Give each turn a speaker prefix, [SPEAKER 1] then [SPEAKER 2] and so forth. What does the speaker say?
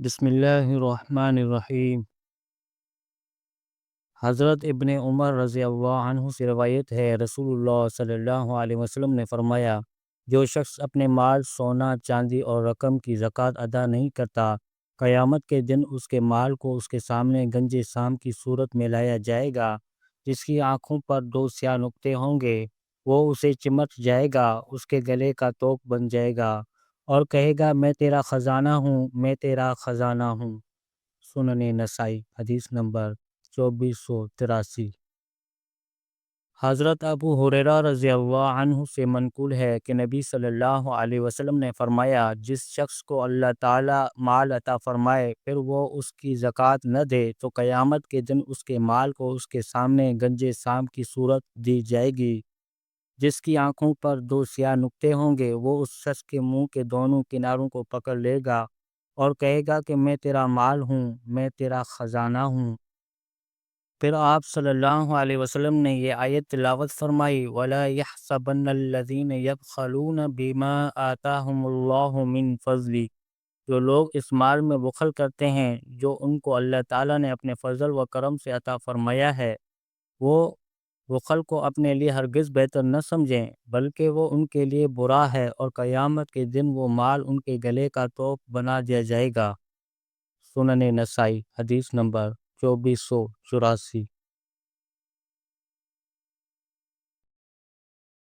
[SPEAKER 1] بسم اللہ الرحمن الرحیم۔ حضرت ابن عمر رضی اللہ عنہ سے روایت ہے، رسول اللہ صلی اللہ علیہ وسلم نے فرمایا، جو شخص اپنے مال، سونا، چاندی اور رقم کی زکوٰۃ ادا نہیں کرتا، قیامت کے دن اس کے مال کو اس کے سامنے گنج سام کی صورت میں لایا جائے گا، جس کی آنکھوں پر 2 سیاہ نقطے ہوں گے۔ وہ اسے چمٹ جائے گا، اس کے گلے کا توق بن جائے گا اور کہے گا، میں تیرا خزانہ ہوں، میں تیرا خزانہ ہوں۔ سنن نسائی، حدیث نمبر 2483۔ حضرت ابو ہریرہ رضی اللہ عنہ سے منقول ہے کہ نبی صلی اللہ علیہ وسلم نے فرمایا، جس شخص کو اللہ تعالیٰ مال عطا فرمائے پھر وہ اس کی زکوٰۃ نہ دے تو قیامت کے دن اس کے مال کو اس کے سامنے گنج سام کی صورت دی جائے گی، جس کی آنکھوں پر 2 سیاہ نقطے ہوں گے۔ وہ اس شخص کے منہ کے دونوں کناروں کو پکڑ لے گا اور کہے گا کہ میں تیرا مال ہوں، میں تیرا خزانہ ہوں۔ پھر آپ صلی اللہ علیہ وسلم نے یہ آیت تلاوت فرمائی، وَلَا يَحْسَبَنَّ الَّذِينَ يَبْخَلُونَ بِمَا آتَاهُمُ اللَّهُ مِنْ فَضْلِهِ۔ جو لوگ اس مال میں بخل کرتے ہیں جو ان کو اللہ تعالیٰ نے اپنے فضل و کرم سے عطا فرمایا ہے، وہ بخل کو اپنے لیے ہرگز بہتر نہ سمجھیں، بلکہ وہ ان کے لیے برا ہے، اور قیامت کے دن وہ مال ان کے گلے کا توق بنا دیا جائے گا۔ سنن نسائی، حدیث نمبر 2484۔